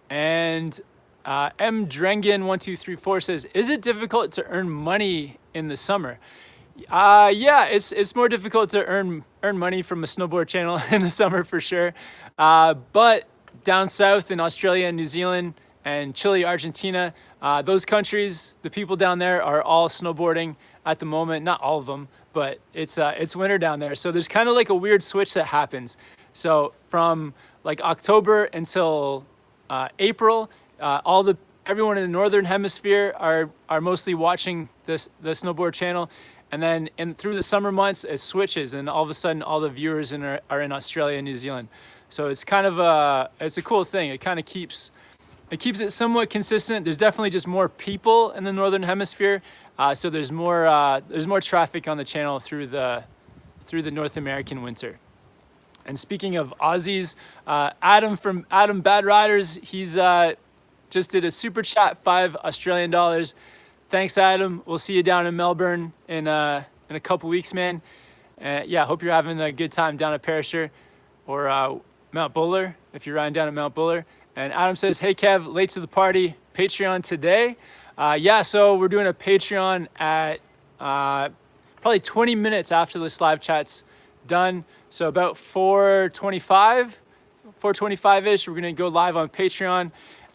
Speaker 1: And M Drengen1234 says, is it difficult to earn money in the summer? Yeah, it's more difficult to earn money from a snowboard channel in the summer for sure. But down south in Australia and New Zealand and Chile, Argentina, those countries, the people down there are all snowboarding at the moment. Not all of them, but it's winter down there. So there's kind of like a weird switch that happens. So from like October until April, everyone in the northern hemisphere are mostly watching the snowboard channel, and then through the summer months it switches, and all of a sudden all the viewers are in Australia and New Zealand. So it's kind of it's a cool thing. It kind of keeps it somewhat consistent. There's definitely just more people in the northern hemisphere, so there's more traffic on the channel through the North American winter. And speaking of Aussies, Adam from Adam Bad Riders, he's just did a super chat, $5 Thanks, Adam. We'll see you down in Melbourne in a couple weeks, man. Yeah, hope you're having a good time down at Perisher or Mount Buller if you're riding down at Mount Buller. And Adam says, hey Kev, late to the party, Patreon today. Yeah, so we're doing a Patreon at probably 20 minutes after this live chat's done. So about 4:25-ish, we're gonna go live on Patreon.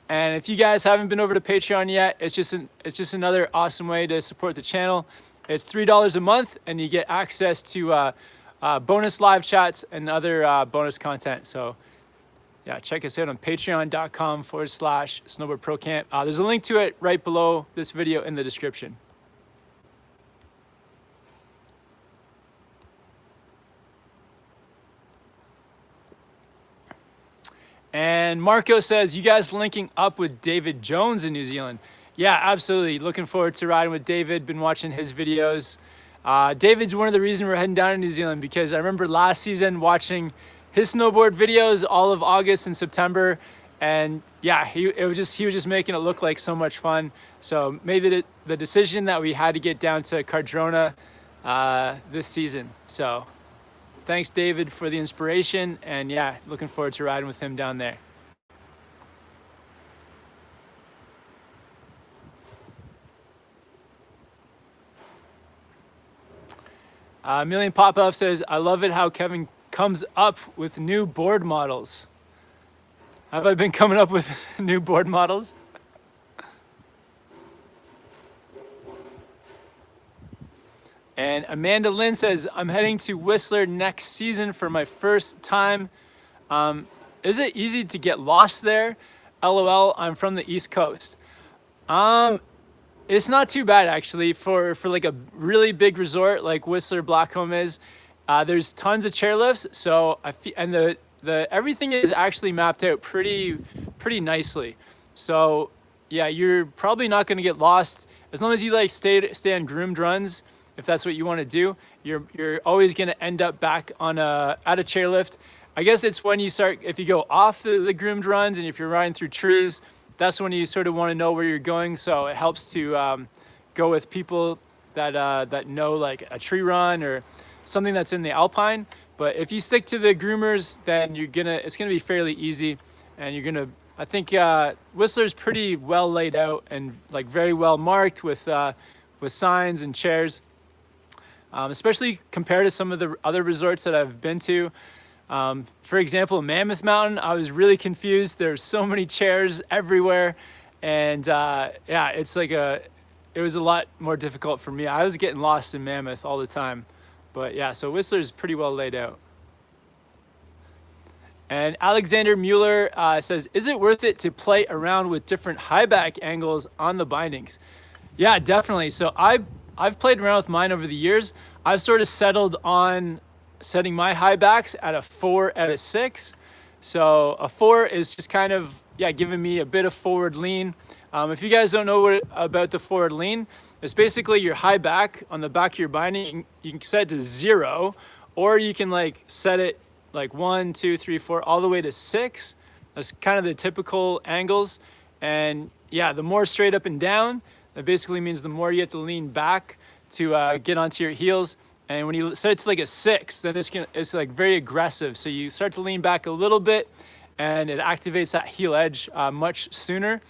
Speaker 1: And if you guys haven't been over to Patreon yet, it's just another awesome way to support the channel. It's $3 a month, and you get access to bonus live chats and other bonus content. So yeah, check us out on patreon.com/SnowboardProCamp. There's a link to it right below this video in the description. And Marco says, you guys linking up with David Jones in New Zealand? Yeah, absolutely. Looking forward to riding with David. Been watching his videos. David's one of the reasons we're heading down to New Zealand, because I remember last season watching his snowboard videos all of August and September. And yeah, he was just making it look like so much fun. So made the decision that we had to get down to Cardrona this season. So thanks, David, for the inspiration, and yeah, looking forward to riding with him down there. Million Pop-Up says, I love it how Kevin comes up with new board models. Have I been coming up with new board models? And Amanda Lynn says, I'm heading to Whistler next season for my first time. Is it easy to get lost there? LOL, I'm from the East Coast. It's not too bad actually for like a really big resort like Whistler Blackcomb is. There's tons of chairlifts, so and the everything is actually mapped out pretty nicely. So yeah, you're probably not going to get lost as long as you like stay on groomed runs. if that's what you want to do. You're always going to end up back on at a chairlift. I guess it's when you start, if you go off the groomed runs and if you're riding through trees, that's when you sort of want to know where you're going. So it helps to go with people that know like a tree run or something that's in the alpine. But if you stick to the groomers, then it's gonna be fairly easy, and I think Whistler's pretty well laid out and like very well marked with signs and chairs, especially compared to some of the other resorts that I've been to. For example, Mammoth Mountain, I was really confused. There's so many chairs everywhere, and yeah, it was a lot more difficult for me. I was getting lost in Mammoth all the time. But yeah, so Whistler's pretty well laid out. And Alexander Mueller says, is it worth it to play around with different high back angles on the bindings? Yeah, definitely. So I've played around with mine over the years. I've sort of settled on setting my high backs at a 4 at a 6. So a 4 is just kind of, yeah, giving me a bit of forward lean. If you guys don't know about the forward lean, it's basically your high back on the back of your binding. You can set it to 0, or you can like set it like 1, 2, 3, 4, all the way to 6. That's kind of the typical angles. And yeah, the more straight up and down, that basically means the more you have to lean back to get onto your heels. And when you set it to like a 6, then it's like very aggressive. So you start to lean back a little bit, and it activates that heel edge much sooner.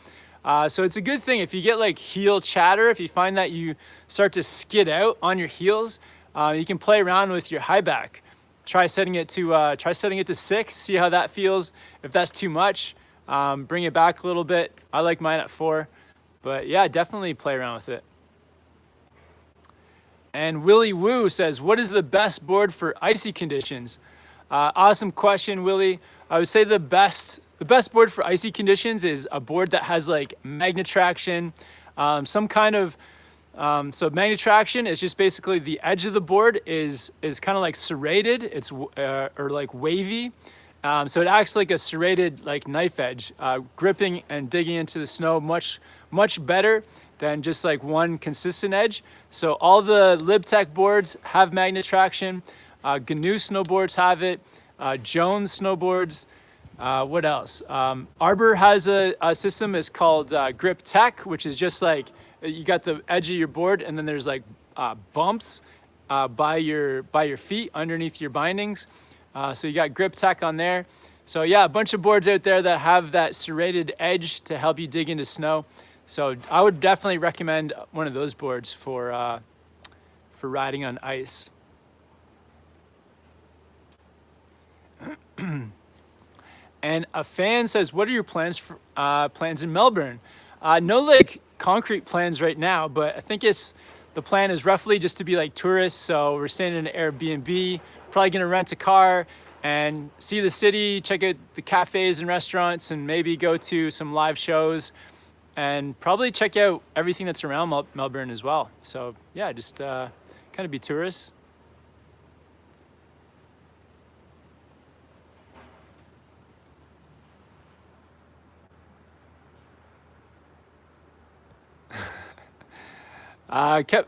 Speaker 1: So it's a good thing if you get like heel chatter. If you find that you start to skid out on your heels, you can play around with your high back. Try setting it to 6. See how that feels. If that's too much, bring it back a little bit. I like mine at 4, but yeah, definitely play around with it. And Willie Woo says, what is the best board for icy conditions? Awesome question, Willie. I would say the best board for icy conditions is a board that has like magnet traction, some kind of, so magnet traction is just basically the edge of the board is kind of like serrated, or like wavy. So it acts like a serrated like knife edge, gripping and digging into the snow much better than just like one consistent edge. So all the LibTech boards have magnet traction. GNU snowboards have it. Jones snowboards. What else? Arbor has a system. It's called Grip Tech, which is just like you got the edge of your board, and then there's like bumps by your feet underneath your bindings. So you got Grip Tech on there. So yeah, a bunch of boards out there that have that serrated edge to help you dig into snow. So I would definitely recommend one of those boards for riding on ice. And a fan says, what are your plans in Melbourne? No like concrete plans right now, but I think the plan is roughly just to be like tourists. So we're staying in an Airbnb, probably gonna rent a car and see the city, check out the cafes and restaurants, and maybe go to some live shows, and probably check out everything that's around Melbourne as well. So yeah, just kind of be tourists.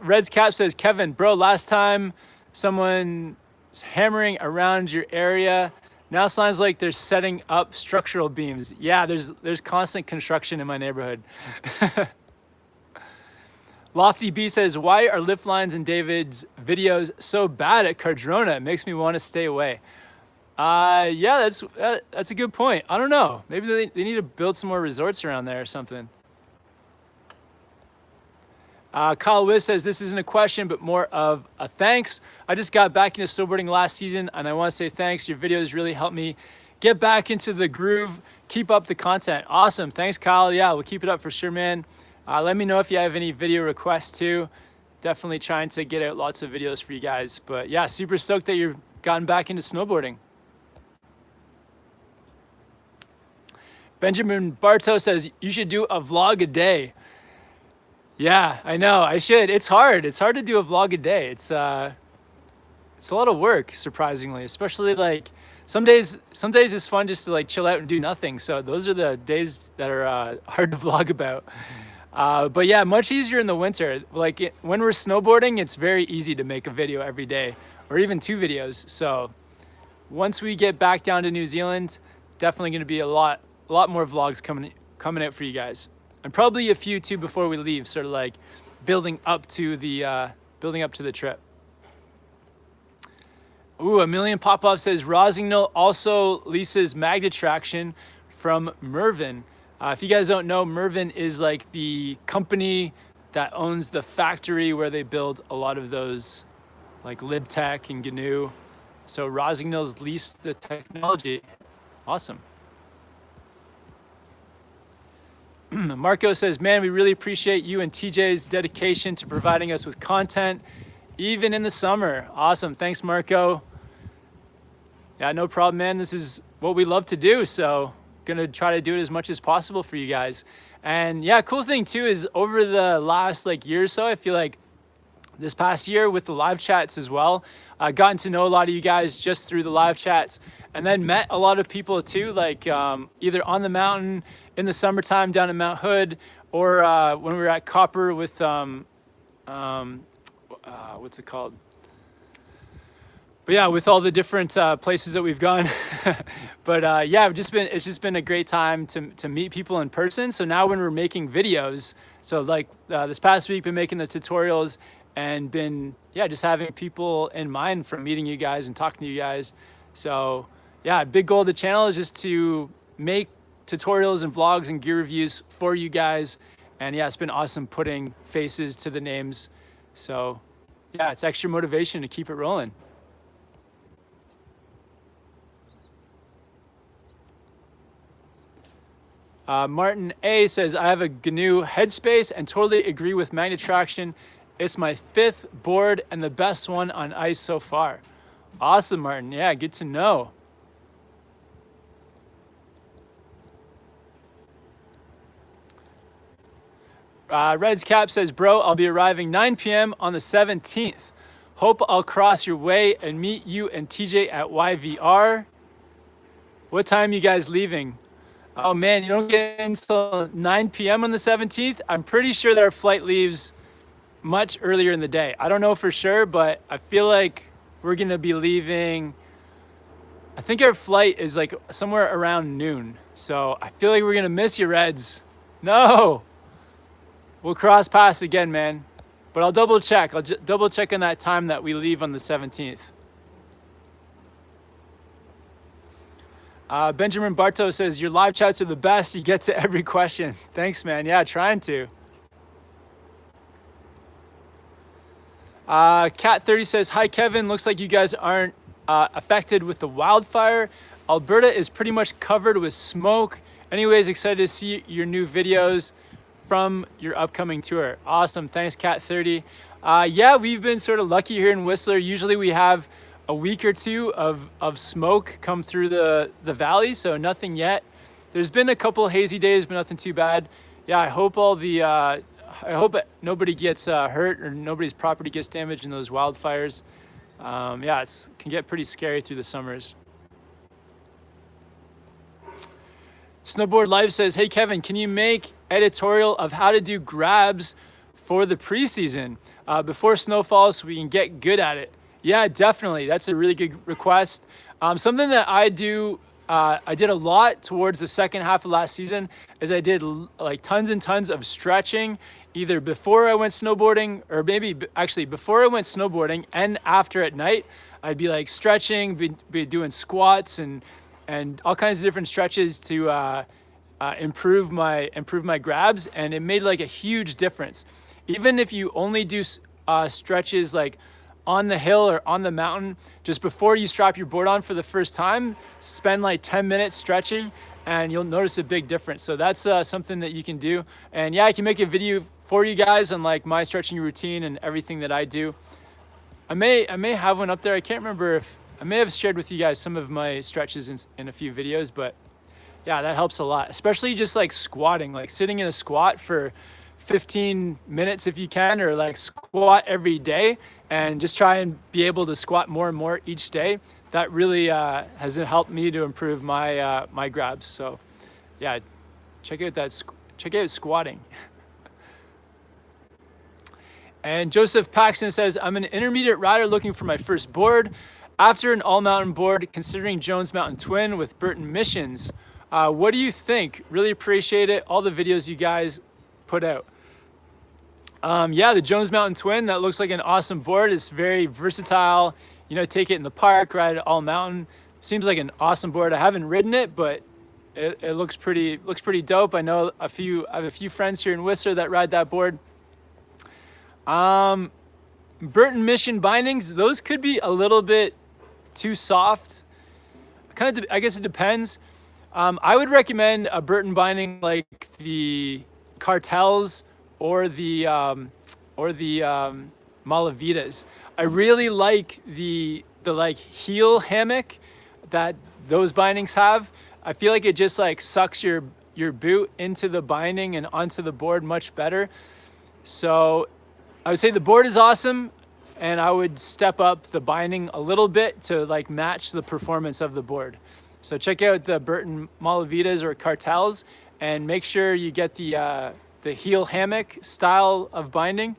Speaker 1: Red's Cap says, Kevin, bro, last time someone's hammering around your area. Now it sounds like they're setting up structural beams. Yeah, there's constant construction in my neighborhood. Lofty B says, why are lift lines in David's videos so bad at Cardrona? It makes me want to stay away. Yeah, that's a good point. I don't know. Maybe they need to build some more resorts around there or something. Kyle Wiz says, this isn't a question, but more of a thanks. I just got back into snowboarding last season, and I want to say thanks. Your videos really helped me get back into the groove. Keep up the content. Awesome. Thanks, Kyle. Yeah, we'll keep it up for sure, man. Let me know if you have any video requests too. Definitely trying to get out lots of videos for you guys. But yeah, super stoked that you've gotten back into snowboarding. Benjamin Bartow says, you should do a vlog a day. Yeah, I know, I should. It's hard. It's hard to do a vlog a day. It's a lot of work, surprisingly, especially like some days it's fun just to like chill out and do nothing. So those are the days that are hard to vlog about. But yeah, much easier in the winter. Like when we're snowboarding, it's very easy to make a video every day or even 2 videos. So once we get back down to New Zealand, definitely going to be a lot more vlogs coming out for you guys, and probably a few too before we leave, sort of like building up to the trip. Ooh, a million pop-up says Rosignol also leases mag traction from Mervin. If you guys don't know, Mervin is like the company that owns the factory where they build a lot of those, like Libtech and GNU. So Rosignol's leased the technology. Awesome. Marco says, man, we really appreciate you and TJ's dedication to providing us with content, even in the summer. Awesome. Thanks, Marco. Yeah, no problem, man. This is what we love to do. So gonna try to do it as much as possible for you guys. And yeah, cool thing too is over the last like year or so, I feel like this past year with the live chats as well, I've gotten to know a lot of you guys just through the live chats, and then met a lot of people too, like either on the mountain in the summertime down in Mount Hood, or when we were at Copper with what's it called? But yeah, with all the different places that we've gone. But yeah, it's just been a great time to meet people in person. So now when we're making videos, so like this past week, been making the tutorials and been, yeah, just having people in mind from meeting you guys and talking to you guys. So yeah, big goal of the channel is just to make tutorials and vlogs and gear reviews for you guys. And yeah, it's been awesome putting faces to the names. So yeah, it's extra motivation to keep it rolling. Martin A says, I have a GNU headspace and totally agree with magnet traction. It's my 5th board and the best one on ice so far. Awesome, Martin. Yeah, good to know. Reds Cap says, bro, I'll be arriving 9 p.m. on the 17th. Hope I'll cross your way and meet you and TJ at YVR. What time you guys leaving? Oh man, you don't get in until 9 p.m. on the 17th? I'm pretty sure that our flight leaves much earlier in the day. I don't know for sure, but I feel like we're gonna be leaving, I think our flight is like somewhere around noon. So I feel like we're gonna miss you, Reds. No, we'll cross paths again, man. But I'll double check. I'll double check on that time that we leave on the 17th. Benjamin Barto says, your live chats are the best. You get to every question. Thanks, man. Yeah, trying to. Cat30 says, hi, Kevin. Looks like you guys aren't affected with the wildfire. Alberta is pretty much covered with smoke. Anyways, excited to see your new videos from your upcoming tour. Awesome. Thanks, Cat30. Yeah, we've been sort of lucky here in Whistler. Usually we have a week or two of smoke come through the valley, so nothing yet. There's been a couple hazy days, but nothing too bad. Yeah, I hope I hope nobody gets hurt or nobody's property gets damaged in those wildfires. Yeah, it can get pretty scary through the summers. Snowboard Life says, hey Kevin, can you make editorial of how to do grabs for the preseason before snow falls so we can get good at it? Yeah, definitely. That's a really good request. Something that I did a lot towards the second half of last season is I did like tons and tons of stretching, either before I went snowboarding or maybe actually before I went snowboarding and after at night. I'd be like stretching, be doing squats and all kinds of different stretches to improve my grabs, and it made like a huge difference. Even if you only do stretches like on the hill or on the mountain, just before you strap your board on for the first time, spend like 10 minutes stretching and you'll notice a big difference. So that's something that you can do. And yeah, I can make a video for you guys on like my stretching routine and everything that I do. I may have one up there. I can't remember if I may have shared with you guys some of my stretches in a few videos, but yeah, that helps a lot, especially just like squatting, like sitting in a squat for 15 minutes if you can, or like squat every day and just try and be able to squat more and more each day. That really has helped me to improve my my grabs. So yeah, check out squatting. And Joseph Paxton says, I'm an intermediate rider looking for my first board. After an all-mountain board, considering Jones Mountain Twin with Burton Missions. What do you think? Really appreciate it. All the videos you guys put out. Yeah, the Jones Mountain Twin, that looks like an awesome board. It's very versatile. You know, take it in the park, ride it all mountain. Seems like an awesome board. I haven't ridden it, but it looks pretty dope. I know I have a few friends here in Whistler that ride that board. Burton Mission bindings, those could be a little bit too soft. I guess it depends. I would recommend a Burton binding like the Cartels or the Malavitas. I really like the like heel hammock that those bindings have. I feel like it just like sucks your boot into the binding and onto the board much better. So I would say the board is awesome, and I would step up the binding a little bit to like match the performance of the board. So check out the Burton Malavitas or Cartels, and make sure you get the heel hammock style of binding.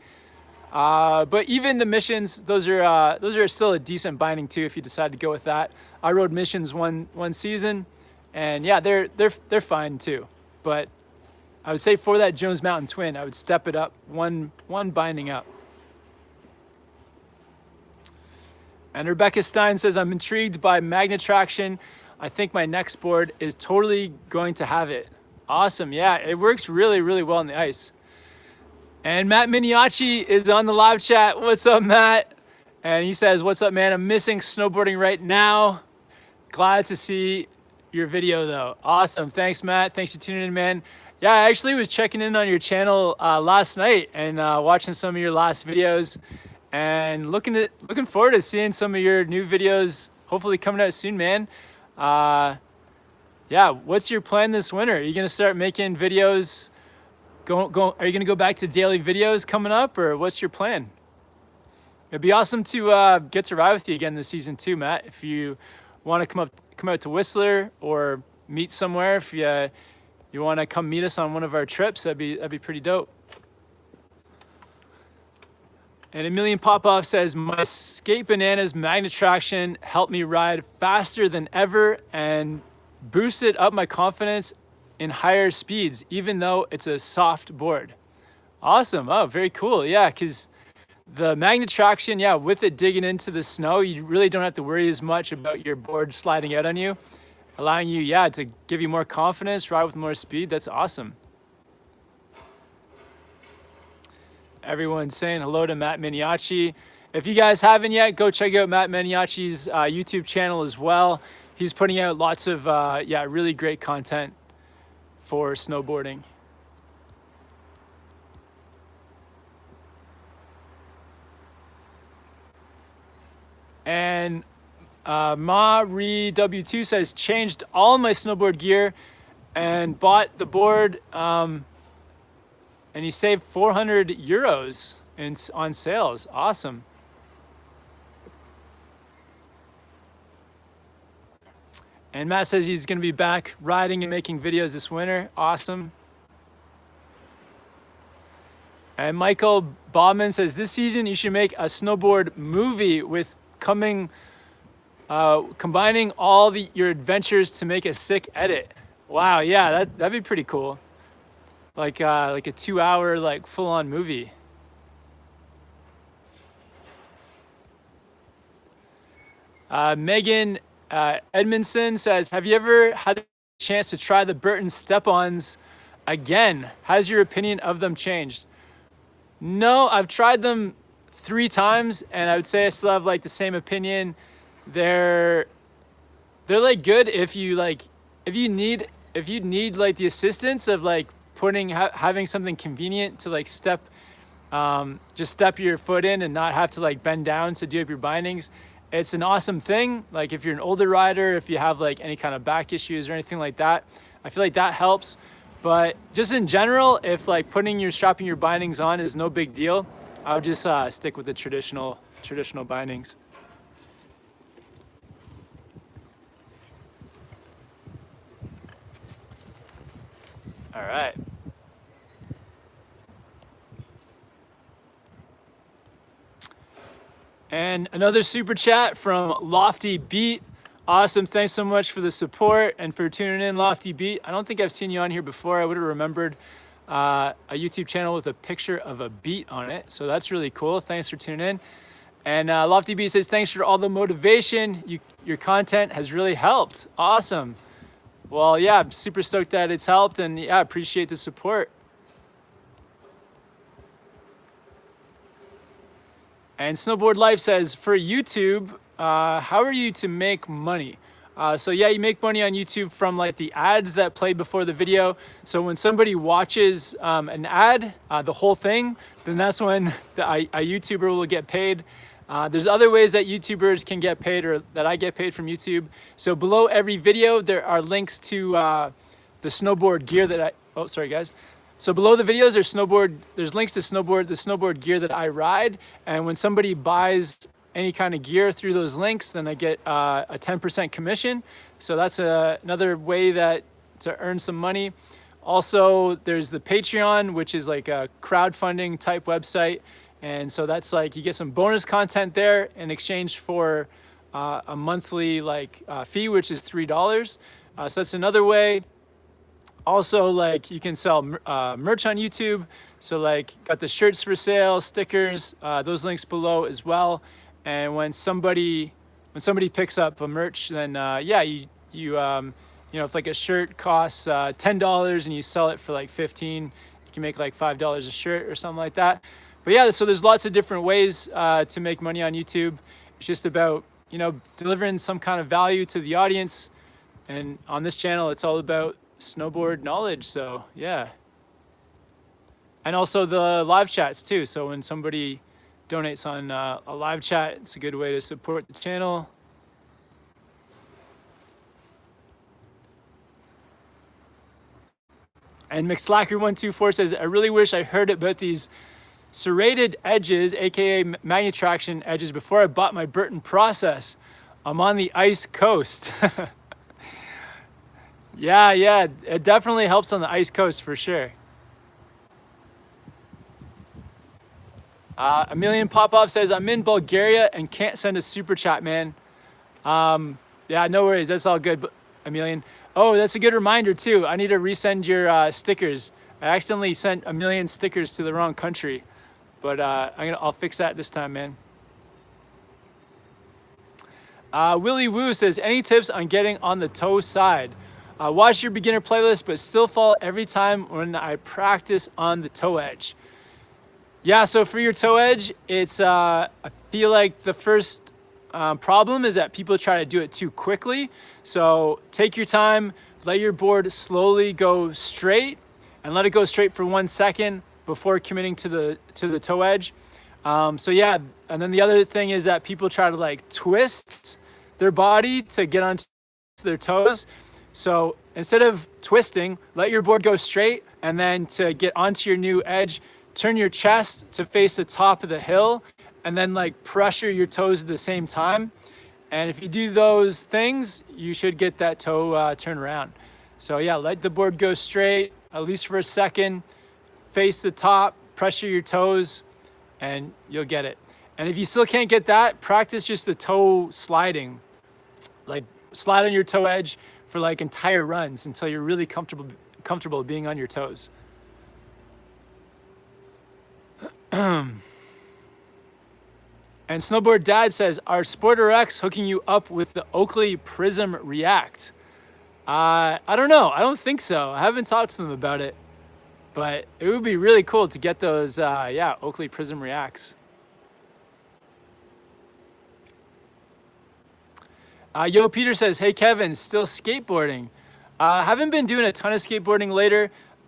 Speaker 1: But even the Missions, those are still a decent binding too if you decide to go with that. I rode Missions one season, and yeah, they're fine too. But I would say for that Jones Mountain Twin, I would step it up one binding up. And Rebecca Stein says, I'm intrigued by magnet traction. I think my next board is totally going to have it. Awesome. Yeah, it works really, really well on the ice. And Matt Miniacci is on the live chat. What's up, Matt? And he says, what's up, man? I'm missing snowboarding right now. Glad to see your video, though. Awesome. Thanks, Matt. Thanks for tuning in, man. Yeah, I actually was checking in on your channel last night and watching some of your last videos, and looking forward to seeing some of your new videos hopefully coming out soon, man. Yeah, what's your plan this winter? Are you gonna start making videos? Are you gonna go back to daily videos coming up, or what's your plan? It'd be awesome to get to ride with you again this season too, Matt. If you want to come out to Whistler or meet somewhere, if you want to come meet us on one of our trips, that'd be pretty dope. And Emilian Popoff says, my Skate Bananas magnet traction helped me ride faster than ever and boosted up my confidence in higher speeds, even though it's a soft board. Awesome. Oh, very cool. Yeah, because the magnet traction, yeah, with it digging into the snow, you really don't have to worry as much about your board sliding out on you, allowing you, yeah, to give you more confidence, ride with more speed. That's awesome. Everyone's saying hello to Matt Miniacci. If you guys haven't yet, go check out Matt Miniacci's YouTube channel as well. He's putting out lots of, yeah, really great content for snowboarding. And Marie W2 says, changed all my snowboard gear and bought the board, and he saved 400 euros on sales. Awesome. And Matt says he's going to be back riding and making videos this winter. Awesome. And Michael Bauman says, this season you should make a snowboard movie with combining all your adventures to make a sick edit. Wow, yeah, that'd be pretty cool. Like a 2-hour like full-on movie. Megan Edmondson says, have you ever had a chance to try the Burton step-ons again? Has your opinion of them changed? No, I've tried them 3 times, and I would say I still have like the same opinion. They're like good if you need like the assistance of like having something convenient to like just step your foot in and not have to like bend down to do up your bindings. It's an awesome thing. Like if you're an older rider, if you have like any kind of back issues or anything like that, I feel like that helps. But just in general, if like strapping your bindings on is no big deal, I would just stick with the traditional bindings. All right. And another super chat from Lofty Beat. Awesome. Thanks so much for the support and for tuning in, Lofty Beat. I don't think I've seen you on here before. I would have remembered a YouTube channel with a picture of a beat on it. So that's really cool. Thanks for tuning in. And Lofty Beat says, thanks for all the motivation. Your content has really helped. Awesome. Well, yeah, I'm super stoked that it's helped, and yeah, I appreciate the support. And Snowboard Life says, for YouTube, how are you to make money? So yeah, you make money on YouTube from like the ads that play before the video. So when somebody watches an ad, the whole thing, then that's when a YouTuber will get paid. There's other ways that YouTubers can get paid, or that I get paid from YouTube. So below every video, there are links to the snowboard gear that oh, sorry guys. So below the videos, there's links to the snowboard gear that I ride. And when somebody buys any kind of gear through those links, then I get a 10% commission. So that's another way to earn some money. Also, there's the Patreon, which is like a crowdfunding type website. And so that's like, you get some bonus content there in exchange for a monthly fee, which is $3. So that's another way. Also, like, you can sell merch on YouTube. So like, got the shirts for sale, stickers, those links below as well. And when somebody picks up a merch, then yeah, you know, if like a shirt costs $10 and you sell it for like 15, you can make like $5 a shirt or something like that. But yeah, so there's lots of different ways to make money on YouTube. It's just about, you know, delivering some kind of value to the audience. And on this channel, it's all about snowboard knowledge. So yeah. And also the live chats too. So when somebody donates on a live chat, it's a good way to support the channel. And McSlacker124 says, I really wish I heard about these serrated edges, aka manutraction edges, before I bought my Burton Process. I'm on the ice coast. Yeah, it definitely helps on the ice coast for sure. A Million Pop-Off says, I'm in Bulgaria and can't send a super chat, man. Yeah, no worries, that's all good, A Million. Oh, that's a good reminder too. I need to resend your stickers. I accidentally sent a million stickers to the wrong country, but I'll fix that this time, man. Willie Woo says, any tips on getting on the toe side? Watch your beginner playlist, but still fall every time when I practice on the toe edge. Yeah, so for your toe edge, it's I feel like the first problem is that people try to do it too quickly. So take your time, let your board slowly go straight, and let it go straight for 1 second before committing to the toe edge. So yeah, and then the other thing is that people try to like twist their body to get onto their toes. So instead of twisting, let your board go straight, and then to get onto your new edge, turn your chest to face the top of the hill, and then like pressure your toes at the same time. And if you do those things, you should get that toe turn around. So yeah, let the board go straight, at least for a second, face the top, pressure your toes, and you'll get it. And if you still can't get that, practice just the toe sliding. Like slide on your toe edge for like entire runs until you're really comfortable being on your toes. And Snowboard Dad says, are Sporter X hooking you up with the Oakley Prism React? I don't know. I don't think so. I haven't talked to them about it, but it would be really cool to get those, yeah, Oakley Prism Reacts. Yo Peter says, hey Kevin, still skateboarding? Haven't been doing a ton of skateboarding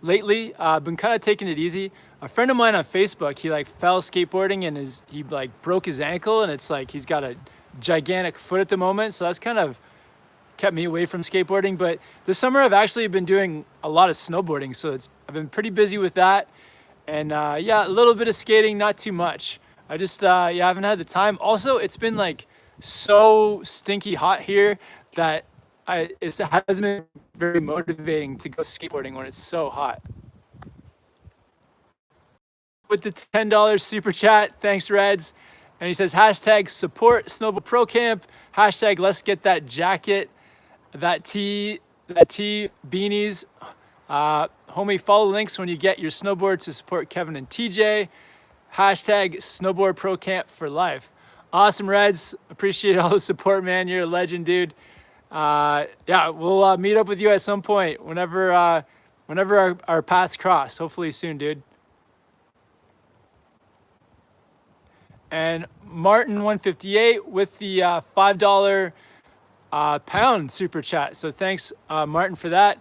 Speaker 1: lately. Been kind of taking it easy. A friend of mine on Facebook, he like fell skateboarding and he like broke his ankle, and it's like he's got a gigantic foot at the moment. So that's kind of kept me away from skateboarding. But this summer I've actually been doing a lot of snowboarding. So I've been pretty busy with that. And yeah, a little bit of skating, not too much. I just, yeah, I haven't had the time. Also, it's been like so stinky hot here that it hasn't been very motivating to go skateboarding when it's so hot. With the $10 super chat, thanks Reds. And he says, hashtag support Snowboard Pro Camp, hashtag let's get that jacket, that tee, beanies. Homie, follow links when you get your snowboard to support Kevin and TJ. Hashtag Snowboard Pro Camp for life. Awesome, Reds. Appreciate all the support, man. You're a legend, dude. Yeah, we'll meet up with you at some point whenever our paths cross. Hopefully soon, dude. And Martin 158 with the $5 pound super chat. So thanks, Martin, for that.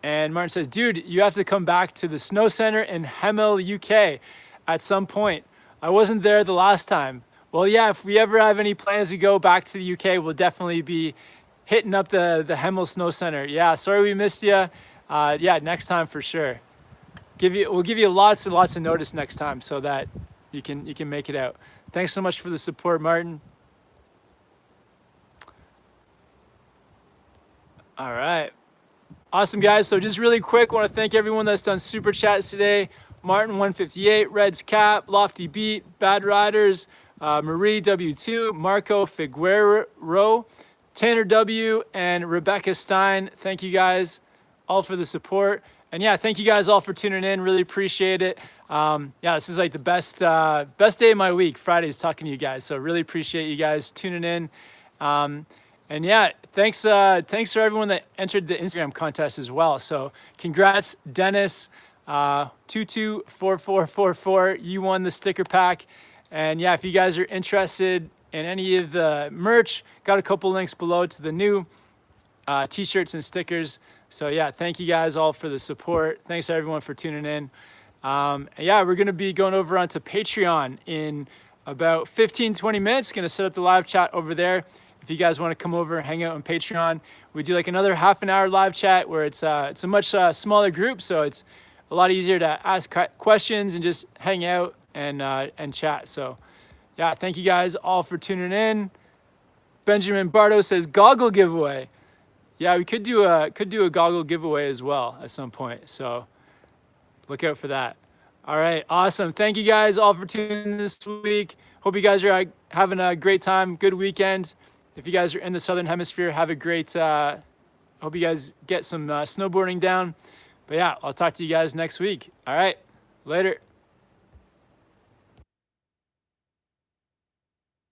Speaker 1: And Martin says, dude, you have to come back to the Snow Center in Hemel, UK at some point. I wasn't there the last time. Well, yeah, if we ever have any plans to go back to the UK, we'll definitely be hitting up the Hemel Snow Center. Yeah, sorry we missed you. Yeah, next time for sure. We'll give you lots and lots of notice next time so that you can make it out. Thanks so much for the support, Martin. All right. Awesome, guys. So just really quick, want to thank everyone that's done super chats today. Martin 158, Reds Cap, Lofty Beat, Bad Riders, Marie W2, Marco Figueroa, Tanner W, and Rebecca Stein. Thank you guys all for the support. And yeah, thank you guys all for tuning in. Really appreciate it. Yeah, this is like the best day of my week, Fridays, talking to you guys. So really appreciate you guys tuning in. And yeah, thanks for everyone that entered the Instagram contest as well. So congrats, Dennis, 224444. You won the sticker pack. And yeah, if you guys are interested in any of the merch, got a couple links below to the new t-shirts and stickers. So yeah, thank you guys all for the support. Thanks to everyone for tuning in. Yeah, we're going to be going over onto Patreon in about 15-20 minutes. Going to set up the live chat over there. If you guys want to come over and hang out on Patreon, we do like another half an hour live chat where it's a much smaller group, so it's a lot easier to ask questions and just hang out and chat. So yeah, thank you guys all for tuning in. Benjamin Bardo says goggle giveaway. Yeah, we could do a goggle giveaway as well at some point. So look out for that. All right, awesome. Thank you guys all for tuning in this week. Hope you guys are having a great time, good weekend. If you guys are in the Southern Hemisphere, have a great, hope you guys get some snowboarding down. But yeah, I'll talk to you guys next week. All right, later.